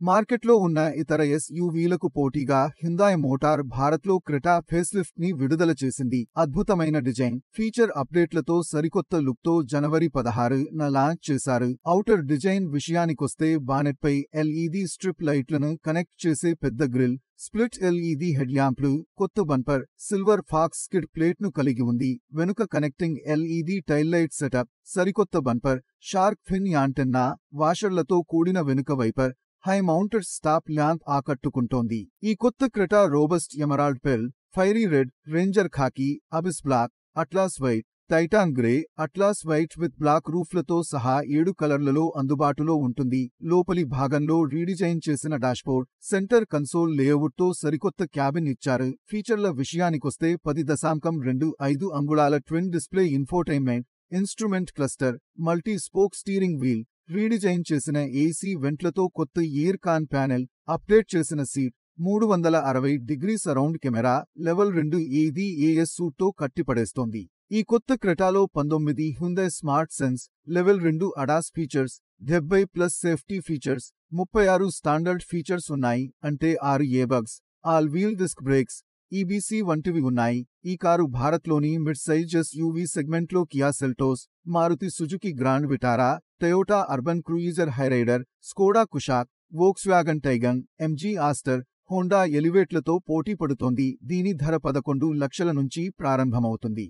మార్కెట్లో ఉన్న ఇతర ఎస్యూవీలకు పోటీగా హ్యుందాయ్ మోటార్ భారత్లో క్రెటా ఫేస్లిఫ్ట్ ని విడుదల చేసింది. అద్భుతమైన డిజైన్, ఫీచర్ అప్డేట్లతో సరికొత్త లుక్తో జనవరి 16న లాంచ్ చేశారు. ఔటర్ డిజైన్ విషయానికొస్తే బానెట్పై ఎల్ఈడీ స్ట్రిప్ లైట్లను కనెక్ట్ చేసే పెద్ద గ్రిల్, స్ప్లిట్ ఎల్ఈడీ హెడ్ ల్యాంప్లు, కొత్త బంపర్, సిల్వర్ ఫాక్స్ స్కిడ్ ప్లేట్ను కలిగి ఉంది. వెనుక connecting LED tail light setup, సరికొత్త బంపర్, షార్క్ ఫిన్ యాంటెన్నా, వాషర్లతో కూడిన వెనుక wiper, high mounted stop lamp ఆకట్టుకుంటోంది. ఈ కొత్త Creta robust emerald పెల్, fiery red, ranger khaki, abyss black, atlas white, titan grey, atlas white with black రూఫ్లతో సహా 7 కలర్లలో అందుబాటులో ఉంటుంది. లోపలి భాగంలో రీడిజైన్ చేసిన డాష్బోర్డ్, సెంటర్ కన్సోల్ లేఅవుట్తో సరికొత్త క్యాబిన్ ఇచ్చారు. ఫీచర్ల విషయానికొస్తే 10.25 అంగుళాల twin display infotainment, instrument cluster, multi spoke steering wheel, redesign చేసిన ఏసీ వెంట్లతో కొత్త ఎయిర్ కాన్ ప్యానెల్, అప్డేట్ చేసిన seat, 360 surround camera, level 2 ADAS సూట్తో కట్టిపడేస్తోంది. ఈ కొత్త క్రెటాలో 19 Hyundai smart sense, level 2 ADAS features, 70+ safety features, 36 standard features ఉన్నాయి. అంటే 6 airbags, all wheel disc brakes, EBC వంటివి ఉన్నాయి. ఈ కారు భారత్లోని మిడ్ సైజ్ ఎస్యూవీ సెగ్మెంట్లో Kia Seltos, Maruti Suzuki Grand Vitara, Toyota Urban Cruiser Hyryder, Skoda Kushaq, Volkswagen Taigun, MG Astor, Honda ఎలివేట్లతో పోటీ పడుతోంది. దీని ధర 11 లక్షల నుంచి ప్రారంభమవుతుంది.